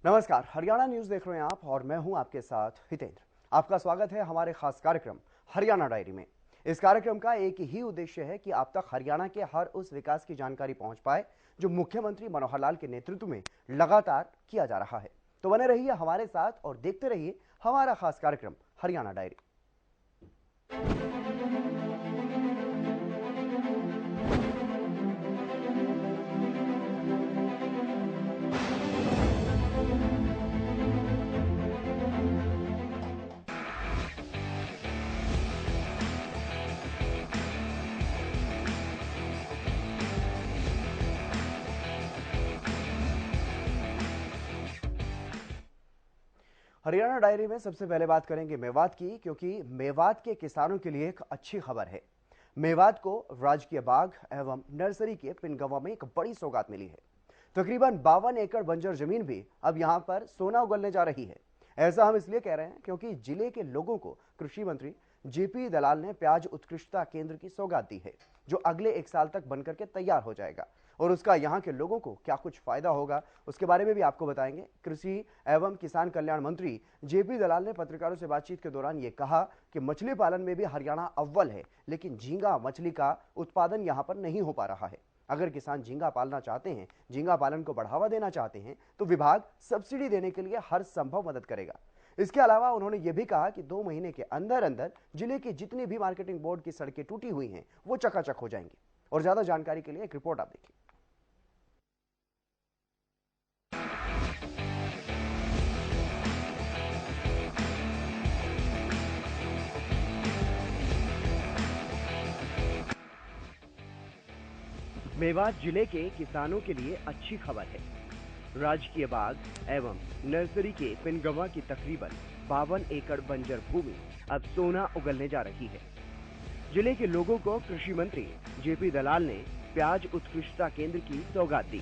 नमस्कार, हरियाणा न्यूज देख रहे हैं आप और मैं हूं आपके साथ हितेंद्र। आपका स्वागत है हमारे खास कार्यक्रम हरियाणा डायरी में। इस कार्यक्रम का एक ही उद्देश्य है कि आप तक हरियाणा के हर उस विकास की जानकारी पहुंच पाए जो मुख्यमंत्री मनोहर लाल के नेतृत्व में लगातार किया जा रहा है। तो बने रहिए हमारे साथ और देखते रहिए हमारा खास कार्यक्रम हरियाणा डायरी। हरियाणा डायरी में सबसे पहले बात करेंगे मेवात की, क्योंकि मेवात के किसानों के लिए एक अच्छी खबर है। मेवात को राजकीय बाग एवं नर्सरी के पिनगवा में एक बड़ी सौगात मिली है। तकरीबन 52 एकड़ बंजर जमीन भी अब यहां पर सोना उगलने जा रही है। ऐसा हम इसलिए कह रहे हैं क्योंकि जिले के लोगों को कृषि मंत्री जेपी दलाल ने प्याज उत्कृष्टता केंद्र की सौगात दी है, जो अगले 1 साल तक बनकर के तैयार हो जाएगा। और उसका यहाँ के लोगों को क्या कुछ फायदा होगा, उसके बारे में भी आपको बताएंगे। कृषि एवं किसान कल्याण मंत्री जेपी दलाल ने पत्रकारों से बातचीत के दौरान ये कहा कि मछली पालन में भी हरियाणा अव्वल है, लेकिन झींगा मछली का उत्पादन यहाँ पर नहीं हो पा रहा है। अगर किसान झींगा पालना चाहते हैं, झींगा पालन को बढ़ावा देना चाहते हैं, तो विभाग सब्सिडी देने के लिए हर संभव मदद करेगा। इसके अलावा उन्होंने ये भी कहा कि 2 महीने के अंदर अंदर जिले की जितनी भी मार्केटिंग बोर्ड की सड़कें टूटी हुई हैं वो चकाचक हो जाएंगी। और ज्यादा जानकारी के लिए एक रिपोर्ट आप देखिए। मेवात जिले के किसानों के लिए अच्छी खबर है। राजकीय बाग एवं नर्सरी के पिनगवा की तकरीबन 52 एकड़ बंजर भूमि अब सोना उगलने जा रही है। जिले के लोगों को कृषि मंत्री जेपी दलाल ने प्याज उत्कृष्टता केंद्र की सौगात दी।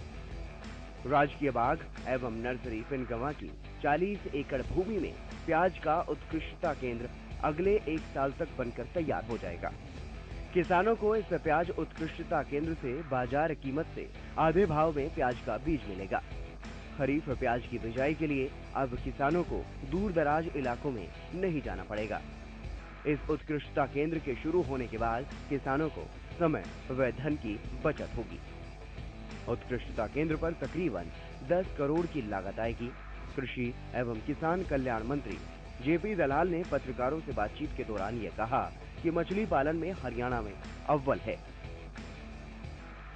राजकीय बाग एवं नर्सरी पिनगवा की 40 एकड़ भूमि में प्याज का उत्कृष्टता केंद्र अगले 1 साल तक बनकर तैयार हो जाएगा। किसानों को इस प्याज उत्कृष्टता केंद्र से बाजार कीमत से आधे भाव में प्याज का बीज मिलेगा। खरीफ प्याज की बिजाई के लिए अब किसानों को दूर दराज इलाकों में नहीं जाना पड़ेगा। इस उत्कृष्टता केंद्र के शुरू होने के बाद किसानों को समय व धन की बचत होगी। उत्कृष्टता केंद्र पर तकरीबन 10 करोड़ की लागत आएगी। कृषि एवं किसान कल्याण मंत्री जेपी दलाल ने पत्रकारों से बातचीत के दौरान यह कहा कि मछली पालन में हरियाणा में अव्वल है,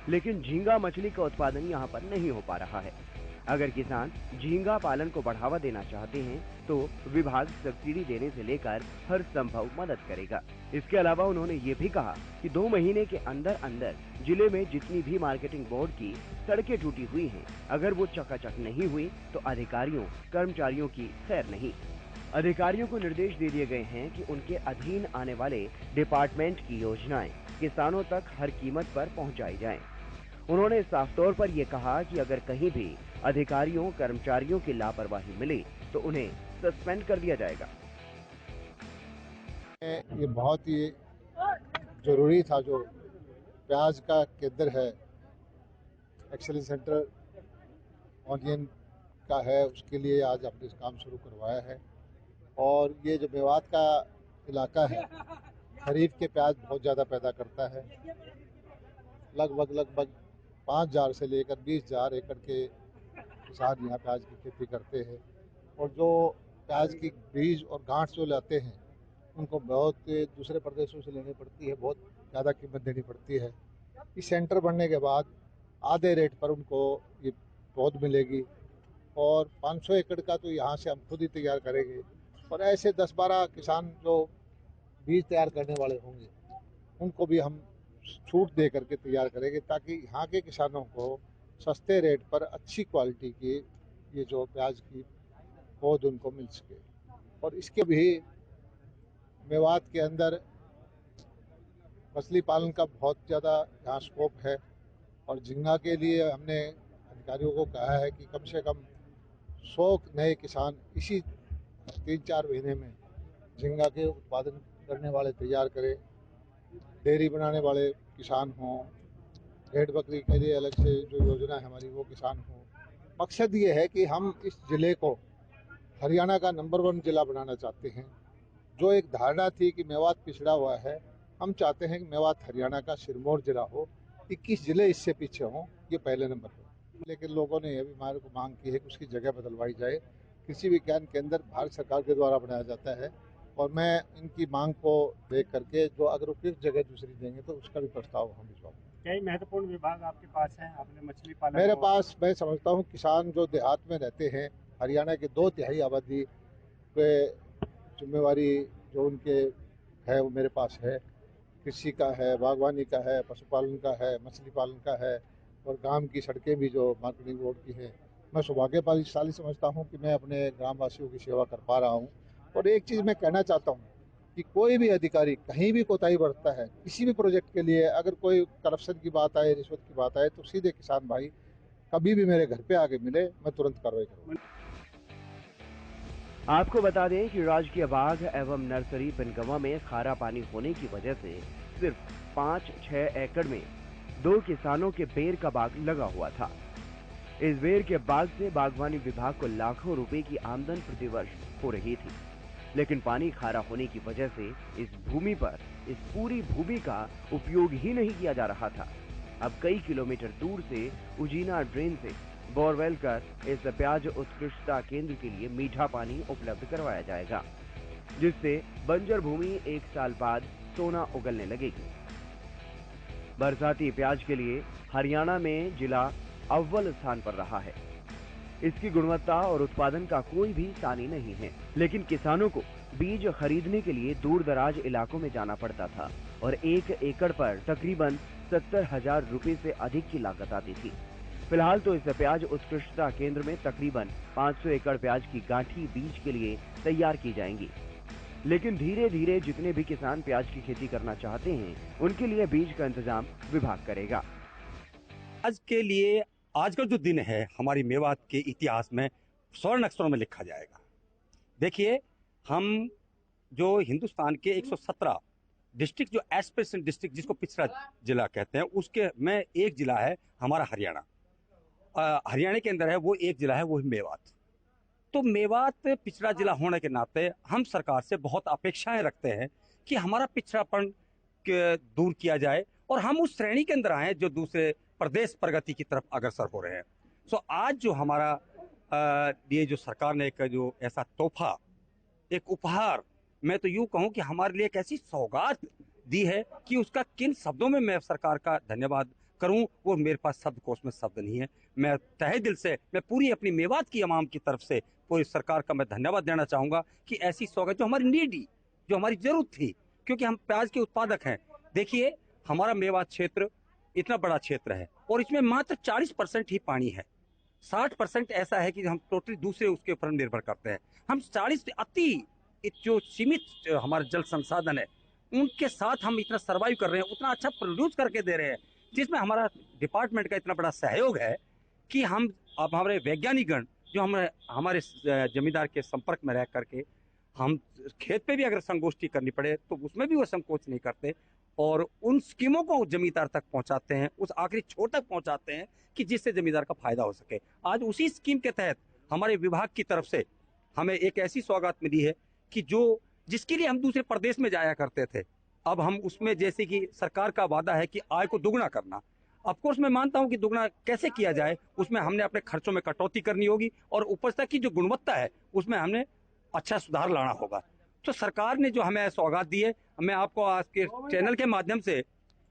लेकिन झींगा मछली का उत्पादन यहां पर नहीं हो पा रहा है। अगर किसान झींगा पालन को बढ़ावा देना चाहते हैं तो विभाग सब्सिडी देने से लेकर हर संभव मदद करेगा। इसके अलावा उन्होंने ये भी कहा कि 2 महीने के अंदर अंदर जिले में जितनी भी मार्केटिंग बोर्ड की सड़कें टूटी हुई हैं, अगर वो चकाचक नहीं हुई तो अधिकारियों कर्मचारियों की खैर नहीं। अधिकारियों को निर्देश दे दिए गए हैं कि उनके अधीन आने वाले डिपार्टमेंट की योजनाएं किसानों तक हर कीमत पर पहुंचाई जाएं। उन्होंने साफ तौर पर यह कहा कि अगर कहीं भी अधिकारियों कर्मचारियों की लापरवाही मिली तो उन्हें सस्पेंड कर दिया जाएगा। ये बहुत ही जरूरी था जो प्याज का केंद्र है, एक्सेलेंस सेंटर ऑनियन का है, उसके लिए आज हमने इस काम शुरू करवाया है। और ये जो मेवात का इलाका है, खरीफ के प्याज बहुत ज़्यादा पैदा करता है। लगभग 5,000 से लेकर 20,000 एकड़ के किसान यहाँ प्याज की खेती करते हैं। और जो प्याज की बीज और गांठ जो लाते हैं उनको बहुत दूसरे प्रदेशों से लेनी पड़ती है, बहुत ज़्यादा कीमत देनी पड़ती है। इस सेंटर बनने के बाद आधे रेट पर उनको ये पौध मिलेगी। और 500 एकड़ का तो यहाँ से हम खुद ही तैयार करेंगे। और ऐसे 10-12 किसान जो बीज तैयार करने वाले होंगे उनको भी हम छूट दे करके तैयार करेंगे, ताकि यहाँ के किसानों को सस्ते रेट पर अच्छी क्वालिटी की ये जो प्याज की पौध उनको मिल सके। और इसके भी मेवात के अंदर मछली पालन का बहुत ज़्यादा यहाँ स्कोप है। और झींगा के लिए हमने अधिकारियों को कहा है कि कम से कम 100 नए किसान इसी 3-4 महीने में झींगा के उत्पादन करने वाले तैयार करें। डेयरी बनाने वाले किसान हों, भेड़ बकरी के लिए अलग से जो योजना है हमारी वो किसान हों, मकसद ये है कि हम इस ज़िले को हरियाणा का नंबर 1 ज़िला बनाना चाहते हैं। जो एक धारणा थी कि मेवात पिछड़ा हुआ है, हम चाहते हैं कि मेवात हरियाणा का सिरमौर ज़िला हो, 21 ज़िले इससे पीछे हों, ये पहले नंबर पर। लेकिन लोगों ने ये भी हमारे को मांग की है कि उसकी जगह बदलवाई जाए। कृषि विज्ञान केंद्र भारत सरकार के द्वारा बनाया जाता है और मैं इनकी मांग को देख करके जो अगर उपयुक्त जगह दूसरी देंगे तो उसका भी प्रस्ताव हम भिजवाएंगे। कई महत्वपूर्ण विभाग आपके पास हैं, आपने मछली पालन मेरे पास, मैं समझता हूँ किसान जो देहात में रहते हैं, हरियाणा के 2/3 आबादी पे जिम्मेवारी जो उनके है वो मेरे पास है। कृषि का है, बागवानी का है, पशुपालन का है, मछली पालन का है और गांव की सड़कें भी जो मार्केटिंग बोर्ड की है। मैं सौभाग्यशाली समझता हूँ कि मैं अपने ग्रामवासियों की सेवा कर पा रहा हूँ। और एक चीज़ मैं कहना चाहता हूँ कि कोई भी अधिकारी कहीं भी कोताही बरतता है, किसी भी प्रोजेक्ट के लिए अगर कोई करप्शन की बात आए, रिश्वत की बात आए, तो सीधे किसान भाई कभी भी मेरे घर पे आके मिले, मैं तुरंत कार्रवाई करूँगा। आपको बता दें कि राजकीय बाग एवं नर्सरी पिनगवा में खारा पानी होने की वजह से सिर्फ 5-6 एकड़ में 2 किसानों के बेर का बाग लगा हुआ था। इस बेर के बाग से बागवानी विभाग को लाखों रुपए की आमदन प्रतिवर्ष हो रही थी, लेकिन पानी खारा होने की वजह से इस पूरी भूमि का उपयोग ही नहीं किया जा रहा था। अब कई किलोमीटर दूर से उजीना ड्रेन से बोरवेल कर इस प्याज उत्कृष्टता केंद्र के लिए मीठा पानी उपलब्ध करवाया जाएगा, जिससे बंजर भूमि 1 साल बाद सोना उगलने लगेगी। बरसाती प्याज के लिए हरियाणा में जिला अव्वल स्थान पर रहा है। इसकी गुणवत्ता और उत्पादन का कोई भी सानी नहीं है, लेकिन किसानों को बीज खरीदने के लिए दूर दराज इलाकों में जाना पड़ता था और 1 एकड़ पर तकरीबन 70,000 रुपए से अधिक की लागत आती थी। फिलहाल तो इस प्याज उत्कृष्टता केंद्र में तकरीबन 500 एकड़ प्याज की गांठी बीज के लिए तैयार की जाएंगी, लेकिन धीरे धीरे जितने भी किसान प्याज की खेती करना चाहते हैं, उनके लिए बीज का इंतजाम विभाग करेगा। आज के लिए आज का जो दिन है हमारी मेवात के इतिहास में स्वर्ण अक्षरों में लिखा जाएगा। देखिए, हम जो हिंदुस्तान के 117 डिस्ट्रिक्ट, जो एस्पिरेशन डिस्ट्रिक्ट जिसको पिछड़ा जिला कहते हैं, उसके में एक जिला है हमारा हरियाणा। हरियाणा के अंदर है वो एक जिला है, वो है मेवात। तो मेवात पिछड़ा जिला होने के नाते हम सरकार से बहुत अपेक्षाएं रखते हैं कि हमारा पिछड़ापन दूर किया जाए और हम उस श्रेणी के अंदर आए जो दूसरे प्रदेश प्रगति की तरफ अग्रसर हो रहे हैं। सो आज जो हमारा ये जो सरकार ने एक जो ऐसा तोहफा, एक उपहार, मैं तो यूं कहूं कि हमारे लिए एक ऐसी सौगात दी है कि उसका किन शब्दों में मैं सरकार का धन्यवाद करूं, वो मेरे पास शब्दकोश में शब्द नहीं है। मैं तहे दिल से, मैं पूरी अपनी मेवात की आवाम की तरफ से पूरी सरकार का मैं धन्यवाद देना चाहूंगा कि ऐसी सौगात जो हमारी नीडी, जो हमारी जरूरत थी, क्योंकि हम प्याज के उत्पादक हैं। देखिए, हमारा मेवात क्षेत्र इतना बड़ा क्षेत्र है और इसमें मात्र 40% ही पानी है। 60% ऐसा है कि हम टोटली दूसरे उसके ऊपर निर्भर करते हैं। हम 40 अति जो सीमित हमारे जल संसाधन है उनके साथ हम इतना सर्वाइव कर रहे हैं, उतना अच्छा प्रोड्यूस करके दे रहे हैं, जिसमें हमारा डिपार्टमेंट का इतना बड़ा सहयोग है कि हम अब हमारे वैज्ञानिकगण जो हमारे जमींदार के संपर्क में रह करके हम खेत पे भी अगर संगोष्ठी करनी पड़े तो उसमें भी वो संकोच नहीं करते और उन स्कीमों को जमींदार तक पहुंचाते हैं, उस आखिरी छोर तक पहुंचाते हैं कि जिससे जमींदार का फायदा हो सके। आज उसी स्कीम के तहत हमारे विभाग की तरफ से हमें एक ऐसी सौगात मिली है कि जिसके लिए हम दूसरे प्रदेश में जाया करते थे, अब हम उसमें, जैसे कि सरकार का वादा है कि आय को दुगना करना, ऑफकोर्स मैं मानता हूं कि दुगना कैसे किया जाए, उसमें हमने अपने खर्चों में कटौती करनी होगी और उपज तक की जो गुणवत्ता है उसमें हमने अच्छा सुधार लाना होगा। तो सरकार ने जो हमें सौगात दी है, मैं आपको आज के चैनल के माध्यम से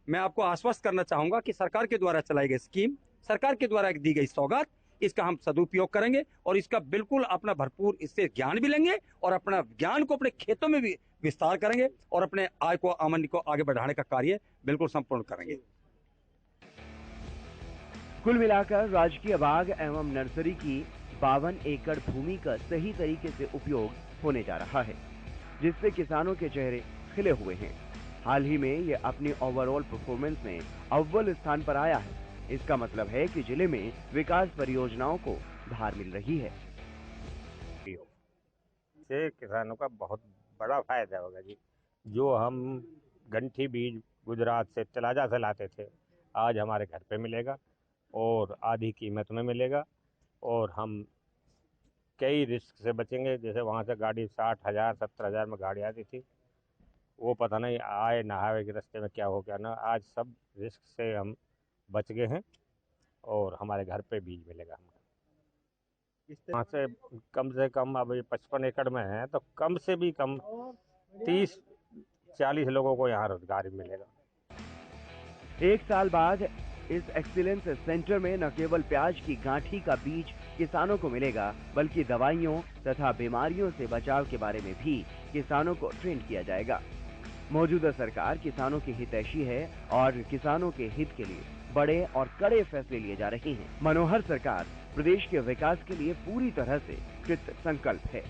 मैं आपको आश्वस्त करना चाहूंगा कि सरकार के द्वारा चलाई गई स्कीम, सरकार के द्वारा दी गई सौगात, इसका हम सदुपयोग करेंगे और इसका बिल्कुल अपना भरपूर इससे ज्ञान भी लेंगे और अपना ज्ञान को अपने खेतों में भी विस्तार करेंगे और अपने आय को, आमदनी को आगे बढ़ाने का कार्य बिल्कुल संपूर्ण करेंगे। कुल मिलाकर राजकीय बाग एवं नर्सरी की 52 एकड़ भूमि का सही तरीके से उपयोग होने जा रहा है, जिससे किसानों के चेहरे खिले हुए हैं। हाल ही में ये अपनी ओवरऑल परफॉर्मेंस में अव्वल स्थान पर आया है। इसका मतलब है कि जिले में विकास परियोजनाओं को धार मिल रही है। से किसानों का बहुत बड़ा फायदा होगा जी। जो हम गंठी बीज गुजरात से तलाजा से लाते थे, आज हमारे घर पे मिलेगा और आधी कीमत में मिलेगा। और हम कई रिस्क से बचेंगे। जैसे वहाँ से गाड़ी 60,000 70,000 में गाड़ी आती थी, वो पता नहीं आए ना आए कि रास्ते में क्या हो गया ना। आज सब रिस्क से हम बच गए हैं और हमारे घर पे बीज मिलेगा हमें। वहाँ से कम अब 55 एकड़ में है तो कम से भी कम 30-40 लोगों को यहाँ रोजगार मिलेगा। एक साल बाद इस एक्सीलेंस सेंटर में न केवल प्याज की गांठी का बीज किसानों को मिलेगा, बल्कि दवाइयों तथा बीमारियों से बचाव के बारे में भी किसानों को ट्रेन किया जाएगा। मौजूदा सरकार किसानों की हितैषी है और किसानों के हित के लिए बड़े और कड़े फैसले लिए जा रहे हैं। मनोहर सरकार प्रदेश के विकास के लिए पूरी तरह से कृत संकल्प है।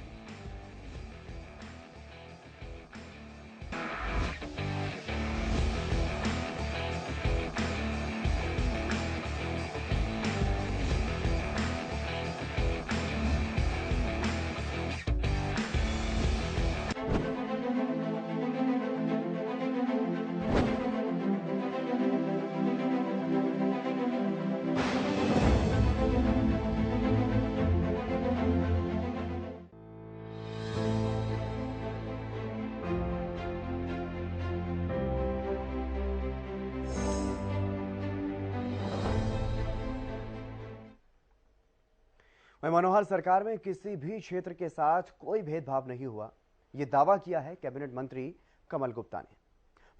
मनोहर सरकार में किसी भी क्षेत्र के साथ कोई भेदभाव नहीं हुआ, ये दावा किया है कैबिनेट मंत्री कमल गुप्ता ने।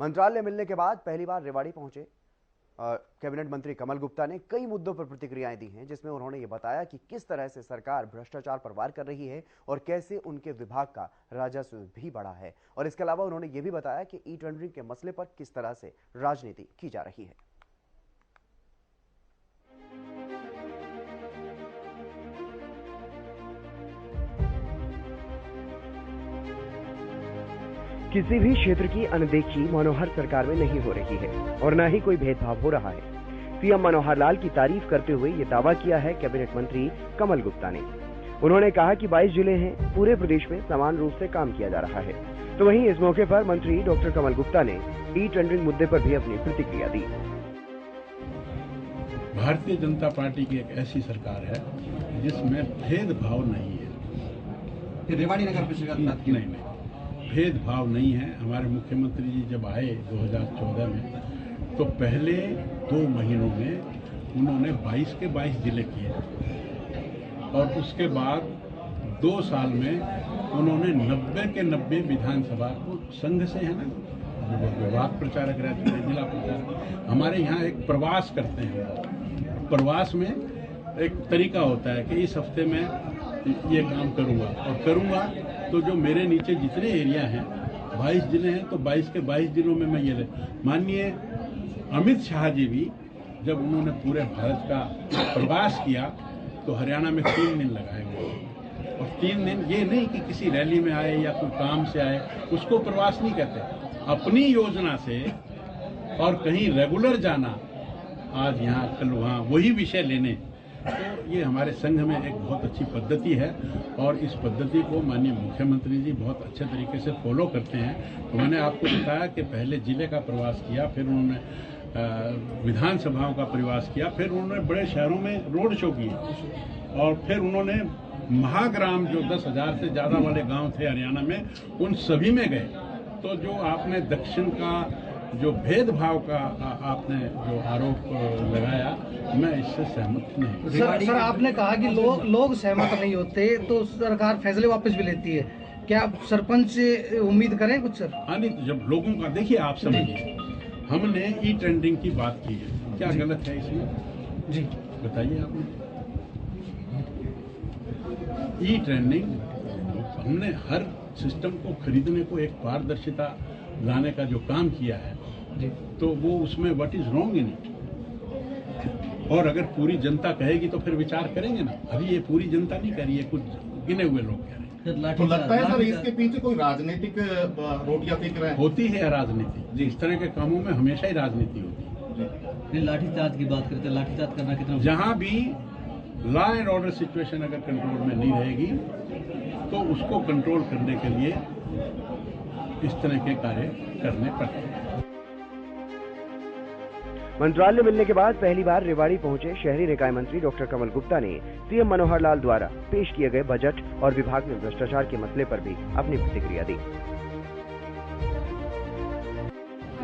मंत्रालय मिलने के बाद पहली बार रेवाड़ी पहुंचे कैबिनेट मंत्री कमल गुप्ता ने कई मुद्दों पर प्रतिक्रियाएं दी हैं, जिसमें उन्होंने ये बताया कि किस तरह से सरकार भ्रष्टाचार पर वार कर रही है और कैसे उनके विभाग का राजस्व भी बढ़ा है। और इसके अलावा उन्होंने ये भी बताया कि ई टेंडरिंग के मसले पर किस तरह से राजनीति की जा रही है। किसी भी क्षेत्र की अनदेखी मनोहर सरकार में नहीं हो रही है और न ही कोई भेदभाव हो रहा है। सीएम मनोहर लाल की तारीफ करते हुए ये दावा किया है कैबिनेट मंत्री कमल गुप्ता ने। उन्होंने कहा कि 22 जिले हैं, पूरे प्रदेश में समान रूप से काम किया जा रहा है। तो वहीं इस मौके पर मंत्री डॉक्टर कमल गुप्ता ने ई टेंडरिंग मुद्दे पर भी अपनी प्रतिक्रिया दी। भारतीय जनता पार्टी की एक ऐसी सरकार है जिसमें भेदभाव नहीं है। रेवाड़ी नगर परिषद की नहीं, भेदभाव नहीं है। हमारे मुख्यमंत्री जी जब आए 2014 में तो पहले 2 महीनों में उन्होंने 22 के 22 जिले किए और उसके बाद 2 साल में उन्होंने 90 के 90 विधानसभा को संघ से है ना विभाग प्रचारक रहते हैं, जिला प्रचारक हमारे यहाँ एक प्रवास करते हैं। प्रवास में एक तरीका होता है कि इस हफ्ते में ये काम करूँगा और करूँगा तो जो मेरे नीचे जितने एरिया हैं 22 जिले हैं तो 22 के 22 जिलों में मैं ये माननीय अमित शाह जी भी जब उन्होंने पूरे भारत का प्रवास किया तो हरियाणा में 3 दिन लगाए गए और 3 दिन ये नहीं कि किसी रैली में आए या कोई काम से आए, उसको प्रवास नहीं कहते। अपनी योजना से और कहीं रेगुलर जाना, आज यहाँ कल वहाँ वही विषय लेने, तो ये हमारे संघ में एक बहुत अच्छी पद्धति है और इस पद्धति को माननीय मुख्यमंत्री जी बहुत अच्छे तरीके से फॉलो करते हैं। तो मैंने आपको बताया कि पहले जिले का प्रवास किया, फिर उन्होंने विधानसभाओं का प्रवास किया, फिर उन्होंने बड़े शहरों में रोड शो किए और फिर उन्होंने महाग्राम जो 10,000 से ज़्यादा वाले गांव थे हरियाणा में, उन सभी में गए। तो जो आपने दक्षिण का जो भेदभाव का आपने जो आरोप लगाया, मैं इससे सहमत नहीं। सर आपने कहा कि लोग सहमत नहीं होते तो सरकार फैसले वापस भी लेती है, क्या सरपंच से उम्मीद करें कुछ सर? हाँ नहीं, तो जब लोगों का देखिए, आप समझिए हमने ई टेंडरिंग की बात की है, क्या गलत है इसमें जी बताइए आपने? ई टेंडरिंग हमने हर सिस्टम को खरीदने को एक पारदर्शिता लाने का जो काम किया है तो वो उसमें what is wrong in it. और अगर पूरी जनता कहेगी तो फिर विचार करेंगे ना। अभी ये पूरी जनता नहीं कर रही है, कुछ गिने हुए लोग कह रहे हैं। तो लगता है सर इसके पीछे कोई राजनीतिक रोटियां सेक रहे हैं? होती है राजनीति जी, इस तरह के कामों में हमेशा ही राजनीति होती है। लाठीचार्ज की बात करते हैं, लाठीचार्ज करना कितना, जहाँ भी लॉ एंड ऑर्डर सिचुएशन अगर कंट्रोल में नहीं रहेगी तो उसको कंट्रोल करने के लिए इस तरह के कार्य करने पड़ते हैं। मंत्रालय मिलने के बाद पहली बार रेवाड़ी पहुंचे शहरी निकाय मंत्री डॉक्टर कमल गुप्ता ने सीएम मनोहर लाल द्वारा पेश किए गए बजट और विभाग में भ्रष्टाचार के मसले पर भी अपनी प्रतिक्रिया दी।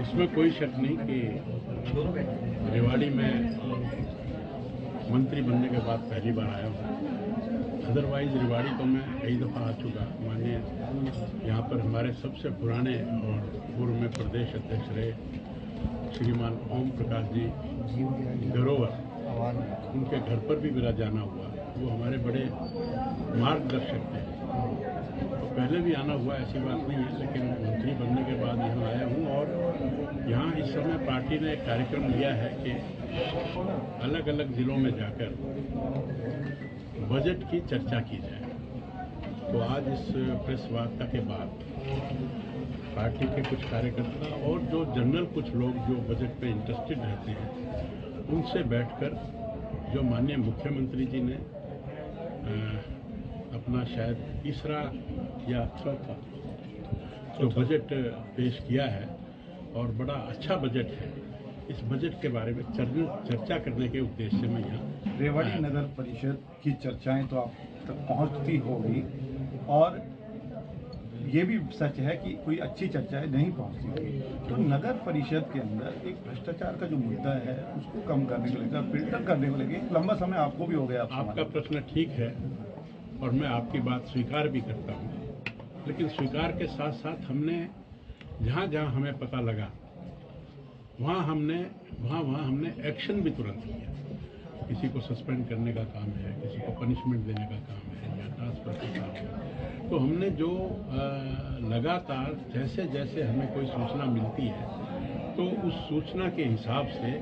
इसमें कोई शक नहीं कि रेवाड़ी में मंत्री बनने के बाद पहली बार आया हूँ। अदरवाइज रेवाड़ी तो मैं कई दफ़ा आ चुका। माननीय यहाँ पर हमारे सबसे पुराने और पूर्व में प्रदेश अध्यक्ष रहे श्रीमान ओम प्रकाश जी गरोवर, उनके घर पर भी मेरा जाना हुआ। वो हमारे बड़े मार्गदर्शक थे। तो पहले भी आना हुआ, ऐसी बात नहीं है, लेकिन मंत्री बनने के बाद यहाँ आया हूँ। और यहाँ इस समय पार्टी ने एक कार्यक्रम लिया है कि अलग अलग जिलों में जाकर बजट की चर्चा की जाए। तो आज इस प्रेस वार्ता के बाद पार्टी के कुछ कार्यकर्ता और जो जनरल कुछ लोग जो बजट में इंटरेस्टेड रहते हैं, उनसे बैठकर जो माननीय मुख्यमंत्री जी ने अपना शायद तीसरा या चौथा जो बजट पेश किया है और बड़ा अच्छा बजट है, इस बजट के बारे में चर्चा करने के उद्देश्य से मैं यहाँ रेवाड़ी नगर परिषद की चर्चाएं तो आप तक पहुँचती होगी, और ये भी सच है कि कोई अच्छी चर्चाएं नहीं पहुँचती होगी। तो नगर परिषद के अंदर एक भ्रष्टाचार का जो मुद्दा है उसको कम करने को लेकर, फिल्टर करने को लेकर लंबा समय आपको भी हो गया। आपका प्रश्न ठीक है और मैं आपकी बात स्वीकार भी करता हूँ, लेकिन स्वीकार के साथ साथ हमने जहाँ जहाँ हमें पता लगा वहाँ हमने एक्शन भी तुरंत किया। किसी को सस्पेंड करने का काम है, किसी को पनिशमेंट देने का काम है या ट्रांसफर का काम है। तो हमने जो लगातार जैसे जैसे हमें कोई सूचना मिलती है तो उस सूचना के हिसाब से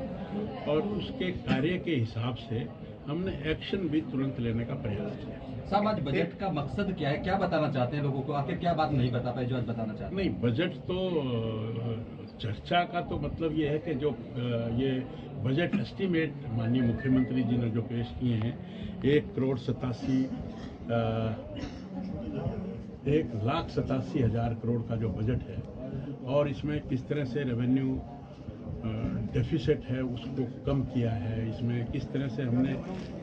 और उसके कार्य के हिसाब से हमने एक्शन भी तुरंत लेने का प्रयास किया। साहब, आज बजट का मकसद क्या है, क्या बताना चाहते हैं लोगों को? आखिर क्या बात नहीं बता पाए जो आज बताना चाहते हैं? नहीं, बजट तो चर्चा का तो मतलब ये है कि जो ये बजट एस्टीमेट माननीय मुख्यमंत्री जी ने जो पेश किए हैं 1,87,000 करोड़ का जो बजट है, और इसमें किस तरह से रेवेन्यू डेफिसिट है उसको कम किया है, इसमें किस तरह से हमने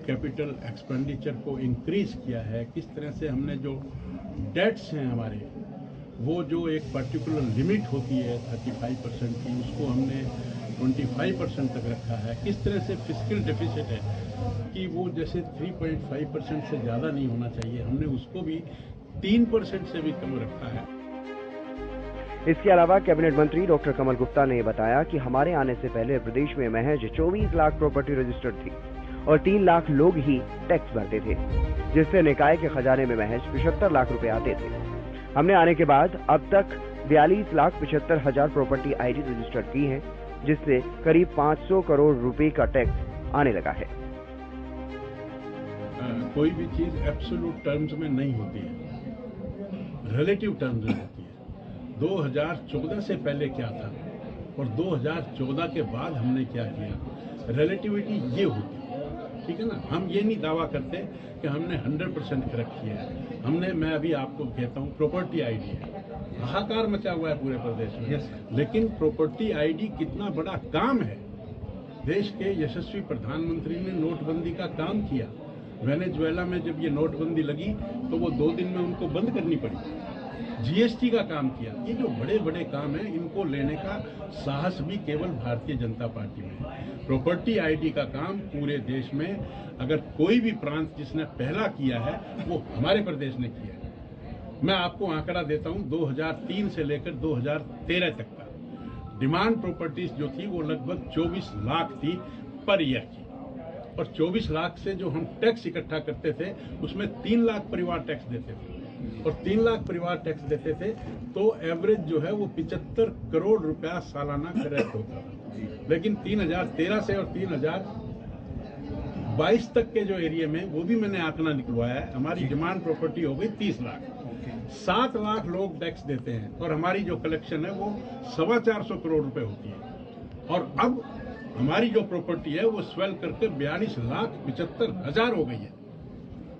कैपिटल एक्सपेंडिचर को इंक्रीज किया है, किस तरह से हमने जो डेट्स हैं हमारे, वो जो एक पर्टिकुलर लिमिट होती है 35% की, उसको हमने 25% तक रखा है। किस तरह से फिस्कल डेफिसिट है कि वो जैसे 3.5% से ज़्यादा नहीं होना चाहिए, हमने उसको भी 3% से भी कम रखा है। इसके अलावा कैबिनेट मंत्री डॉक्टर कमल गुप्ता ने बताया कि हमारे आने से पहले प्रदेश में महज 24 लाख प्रॉपर्टी रजिस्टर्ड थी और 3 लाख लोग ही टैक्स भरते थे, जिससे निकाय के खजाने में महज 75 लाख रुपए आते थे। हमने आने के बाद अब तक 42,75,000 प्रॉपर्टी आईडी रजिस्टर की हैं, जिससे करीब 500 करोड़ रुपए का टैक्स आने लगा है। कोई भी चीज एब्सोल्यूट टर्म्स में नहीं होती है, रिलेटिव टर्म्स में होती है। 2014 से पहले क्या था और 2014 के बाद हमने क्या किया, रिलेटिविटी ये होती है, ठीक है ना। हम ये नहीं दावा करते कि हमने 100% करेक्ट किया है। हमने, मैं अभी आपको कहता हूँ, प्रॉपर्टी आईडी है, हाहाकार मचा हुआ है पूरे प्रदेश में, लेकिन प्रॉपर्टी आईडी कितना बड़ा काम है। देश के यशस्वी प्रधानमंत्री ने नोटबंदी का काम किया। वेनेजुएला में जब ये नोटबंदी लगी तो वो 2 दिन में उनको बंद करनी पड़ी। जीएसटी का काम किया। ये जो बड़े बड़े काम हैं, इनको लेने का साहस भी केवल भारतीय जनता पार्टी में है। प्रॉपर्टी आईडी का काम पूरे देश में अगर कोई भी प्रांत जिसने पहला किया है वो हमारे प्रदेश ने किया है। मैं आपको आंकड़ा देता हूं, 2003 से लेकर 2013 तक का डिमांड प्रॉपर्टीज जो थी वो लगभग 24 लाख थी पर ईयर की, और 24 लाख से जो हम टैक्स इकट्ठा करते थे उसमें 3 लाख परिवार टैक्स देते थे, और 3 लाख परिवार टैक्स देते थे तो एवरेज जो है वो 75 करोड़ रुपया सालाना कलेक्ट होता था। लेकिन 2013 से और 2022 तक के जो एरिया में, वो भी मैंने आंकड़ा निकलवाया है, हमारी डिमांड प्रॉपर्टी हो गई 30 लाख। 7 लाख लोग टैक्स देते हैं और हमारी जो कलेक्शन है वो 425 करोड़ रुपए होती है। और अब हमारी जो प्रॉपर्टी है वो स्वेल करके 42,75,000 हो गई है।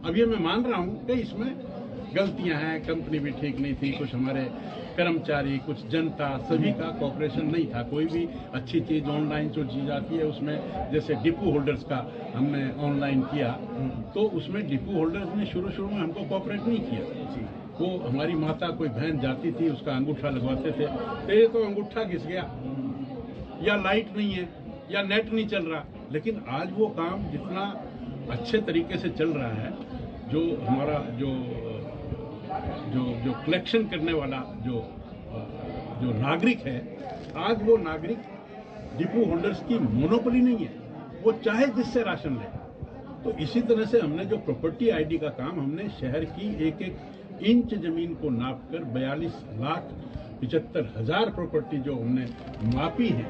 अब ये मैं मान रहा हूं कि इसमें गलतियां हैं, कंपनी भी ठीक नहीं थी, कुछ हमारे कर्मचारी, कुछ जनता, सभी का कोऑपरेशन नहीं था। कोई भी अच्छी चीज़ ऑनलाइन जो चीज़ आती है उसमें, जैसे डिपो होल्डर्स का हमने ऑनलाइन किया, तो उसमें डिपो होल्डर्स ने शुरू में हमको कोऑपरेट नहीं किया। वो हमारी माता, कोई बहन जाती थी, उसका अंगूठा लगवाते थे, तो ये तो अंगूठा घिस गया, या लाइट नहीं है, या नेट नहीं चल रहा। लेकिन आज वो काम जितना अच्छे तरीके से चल रहा है, जो हमारा जो कलेक्शन करने वाला जो नागरिक है, आज वो नागरिक डिपो होल्डर्स की मोनोपोली नहीं है, वो चाहे जिससे राशन ले। तो इसी तरह से हमने जो प्रॉपर्टी आईडी का काम, हमने शहर की एक इंच जमीन को नापकर 42,75,000 प्रॉपर्टी जो हमने मापी है।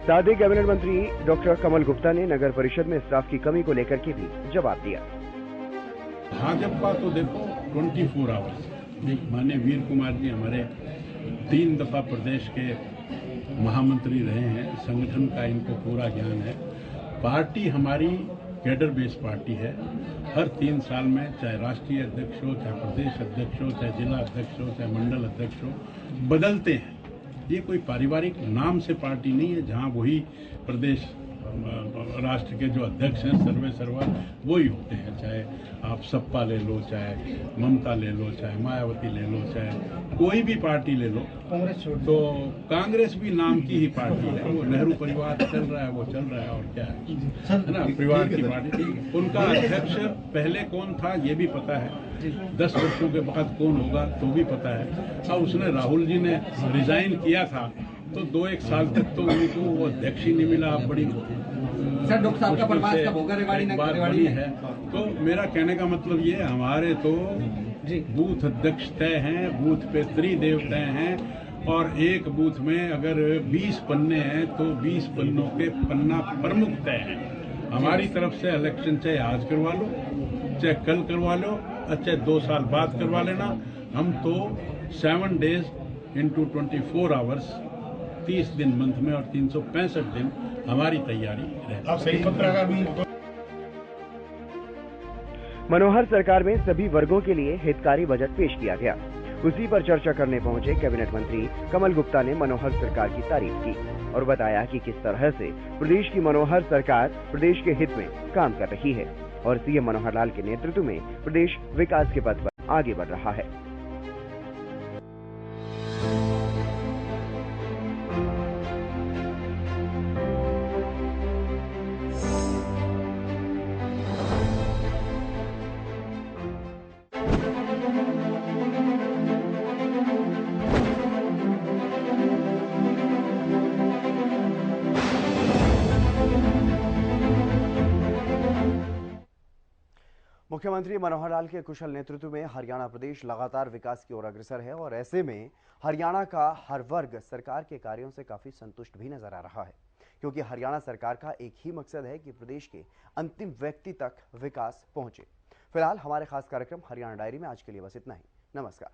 साथ ही कैबिनेट मंत्री डॉक्टर कमल गुप्ता ने नगर परिषद में स्टाफ की कमी को लेकर के भी जवाब दिया। भाजपा तो देखो 24 आवर्स, माननीय वीर कुमार जी हमारे 3 दफा प्रदेश के महामंत्री रहे हैं, संगठन का इनको पूरा ज्ञान है। पार्टी हमारी कैडर बेस्ड पार्टी है। हर 3 साल में चाहे राष्ट्रीय अध्यक्ष हो, चाहे प्रदेश अध्यक्ष हो, चाहे जिला अध्यक्ष हो, चाहे मंडल अध्यक्ष हो, बदलते हैं। ये कोई पारिवारिक नाम से पार्टी नहीं है जहां वही प्रदेश राष्ट्र के जो अध्यक्ष हैं सर्वे सर्वा वही होते हैं। चाहे आप सपा ले लो, चाहे ममता ले लो, चाहे मायावती ले लो, चाहे कोई भी पार्टी ले लो, तो कांग्रेस भी नाम की ही पार्टी है। वो नेहरू परिवार चल रहा है, वो चल रहा है, और क्या है ना, परिवार की पार्टी। उनका अध्यक्ष पहले कौन था ये भी पता है, 10 वर्षों के बाद कौन होगा तो भी पता है। अब उसने, राहुल जी ने रिजाइन किया था तो 2-1 साल तक तो उनको वो अध्यक्ष ही नहीं मिला। बड़ी सर डॉक्टर साहब का प्रवास कब होगा बात बनी है। तो मेरा कहने का मतलब ये, हमारे तो बूथ अध्यक्ष तय हैं, बूथ पे त्रिदेव तय हैं, और एक बूथ में अगर 20 पन्ने हैं तो 20 पन्नों के पन्ना प्रमुख तय हैं। हमारी तरफ से इलेक्शन चाहे आज करवा लो, चाहे कल करवा लो, चाहे 2 साल बाद करवा लेना, हम तो 7 days into 24 आवर्स, 30 दिन मंथ में और 365 दिन हमारी तैयारी रहती है। मनोहर सरकार में सभी वर्गों के लिए हितकारी बजट पेश किया गया। उसी पर चर्चा करने पहुंचे कैबिनेट मंत्री कमल गुप्ता ने मनोहर सरकार की तारीफ की और बताया कि किस तरह से प्रदेश की मनोहर सरकार प्रदेश के हित में काम कर रही है और सीएम मनोहर लाल के नेतृत्व में प्रदेश विकास के पथ पर आगे बढ़ रहा है। मुख्यमंत्री मनोहर लाल के कुशल नेतृत्व में हरियाणा प्रदेश लगातार विकास की ओर अग्रसर है और ऐसे में हरियाणा का हर वर्ग सरकार के कार्यों से काफी संतुष्ट भी नजर आ रहा है, क्योंकि हरियाणा सरकार का एक ही मकसद है कि प्रदेश के अंतिम व्यक्ति तक विकास पहुंचे। फिलहाल हमारे खास कार्यक्रम हरियाणा डायरी में आज के लिए बस इतना ही। नमस्कार।